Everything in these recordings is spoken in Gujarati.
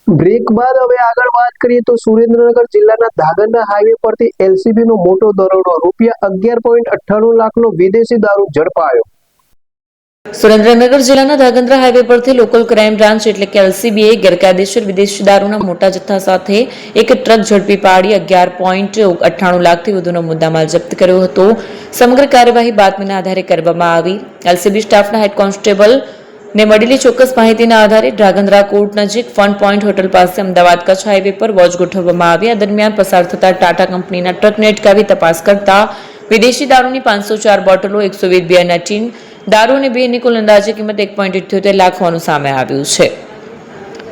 બ્રેક બાદ હવે આગળ વાત કરીએ તો સુરેન્દ્રનગર જિલ્લાના ધાંગધ્રા હાઈવે પરથી એલસીબી નો મોટો દરોડો ₹11.98 લાખનો વિદેશી દારૂ ઝડપાયો। સુરેન્દ્રનગર જિલ્લાના ધાંગધ્રા હાઈવે પરથી લોકલ ક્રાઇમ બ્રાન્ચ એટલે કે એલસીબીએ ગેરકાયદેસર વિદેશી દારૂના મોટા જથ્થા સાથે એક ટ્રક ઝડપી પાડી ₹11.98 લાખથી વધુનો મુદ્દામાલ જપ્ત કર્યો હતો। સમગ્ર કાર્યવાહી બાતમીના આધારે કરવામાં આવી। એલસીબી સ્ટાફના હેડ કોન્સ્ટેબલ ને મળેલી ચોક્કસ માહિતીના આધારે ધાંગધ્રા કોર્ટ નજીક ફન પોઈન્ટ હોટલ પાસે અમદાવાદ કચ્છ હાઈવે પર વોચ ગોઠવવામાં આવી। આ દરમિયાન પસાર થતા ટાટા કંપનીના ટ્રકને અટકાવી તપાસ કરતા વિદેશી દારૂની 504 બોટલો, 120 બિયરના ટીન, દારૂ અને બિયરની કુલ અંદાજે કિંમત ₹1.78 લાખ હોવાનું સામે આવ્યું છે।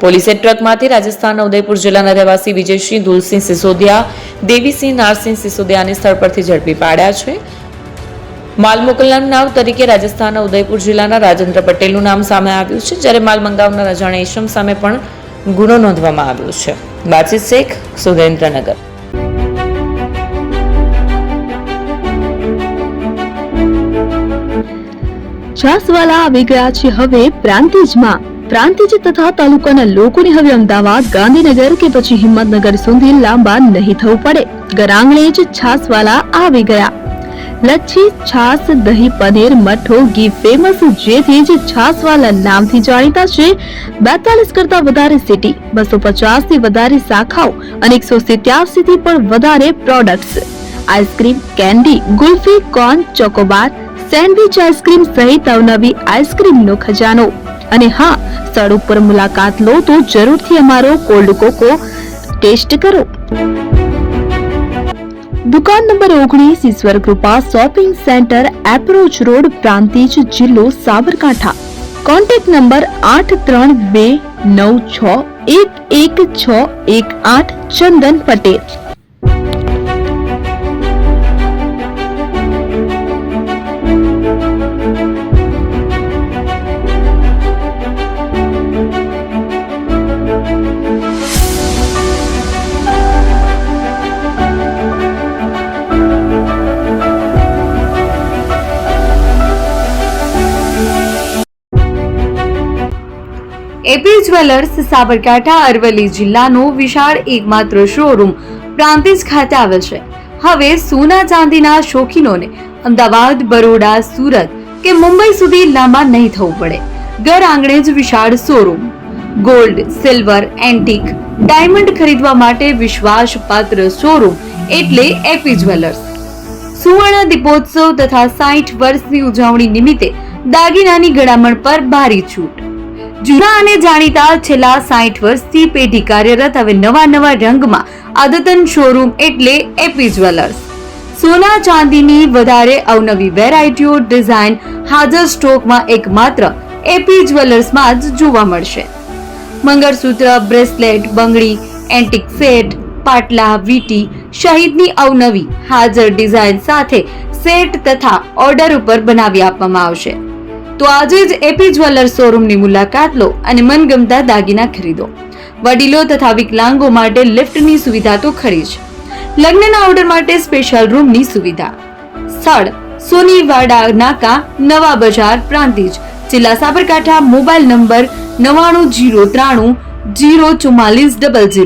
પોલીસે ટ્રકમાંથી રાજસ્થાનના ઉદયપુર જિલ્લાના રહેવાસી વિજયસિંહ દુલસિંહ સિસોદિયા, દેવીસિંહ નારસિંહ સિસોદિયાને સ્થળ પરથી ઝડપી પાડ્યા છે। માલ મોકલનારનું નામ તરીકે રાજસ્થાનના ઉદયપુર જિલ્લાના રાજેન્દ્ર પટેલનું નામ સામે આવ્યું છે, જ્યારે માલ મંગાવનાર અજાણ્યા ઈસમ સામે પણ ગુનો નોંધવામાં આવ્યો છે। બાસિત શેખ, સુરેન્દ્રનગર। છાસવાલા આવી ગયા છે હવે પ્રાંતિજમાં। પ્રાંતિજ તથા તાલુકાના લોકોને હવે અમદાવાદ, ગાંધીનગર કે પછી હિંમતનગર સુધી લાંબા નહીં થવું પડે। ઘર આંગણે જ છાસવાલા આવી ગયા। લચ્છી, છાસ, દહીં, પનીર, મઠ્ઠો, ઘી ફેમસ, જેથી જ છાસવાલા નામથી જાણીતા છે। 42 કરતા વધારે સિટી, 250 થી વધારે શાખાઓ અને 187 થી પણ વધારે products. Ice cream, candy, kulfi, corn, Chocobar, sandwich ice cream સહિત અવનવી આઈસ્ક્રીમનો ખજાનો। અને હા, સ્થળ ઉપર મુલાકાત લો તો જરૂરથી અમારો કોલ્ડ કોકો ટેસ્ટ કરો। દુકાન number 19, Ishwar Krupa shopping centre, approach road, Prantij, જિલ્લો Sabarkantha. Contact number 8329611618 Chandan Patel. AP jewellers Sabarkantha Aravalli જિલ્લાનો વિશાળ એકમાત્ર શોરૂમ પ્રાંતિજ ખાતે આવેલ છે। હવે સોના ચાંદીના શોખીનોને અમદાવાદ, બરોડા, સુરત કે મુંબઈ સુધી લાંબા નહીં થવું પડે। ઘર આંગણે જ વિશાળ showroom. Gold, silver, antique, diamond ખરીદવા માટે વિશ્વાસપાત્ર શોરૂમ એટલે એપી જ્વેલર્સ। સુવર્ણ દીપોત્સવ તથા 60 વર્ષની ઉજવણી નિમિત્તે દાગીનાની ગળામણ પર ભારી છૂટ। જૂના અને જાણીતા છેલ્લા 60 વર્ષથી પેઢી કાર્યરત હવે નવા રંગમાં અદ્યતન શોરૂમ એટલે એપી જ્વેલર્સ। સોના ચાંદીની વધારે અવનવી વેરાયટીઓ, ડિઝાઇન હાજર સ્ટોકમાં એકમાત્ર એપી જ્વેલર્સમાં જ જોવા મળશે। મંગળસૂત્ર, બ્રેસલેટ, બંગડી, એન્ટિક સેટ, પાટલા, વીટી સહિતની અવનવી હાજર ડિઝાઇન સાથે સેટ તથા ઓર્ડર ઉપર બનાવી આપવામાં આવશે। તો આજે જ એપી જ્વેલર્સ શોરૂમની મુલાકાત લો અને મનગમતા દાગીના ખરીદો। વડીલો તથા વિકલાંગો માટે લિફ્ટની સુવિધા તો ખરી જ, લગ્નના ઓર્ડર માટે સ્પેશિયલ રૂમની સુવિધા। સ્થળ સોનીવાડા નાકા, નવા બજાર, પ્રાંતિજ, જિલ્લા સાબરકાંઠા। Mobile number 9903004400।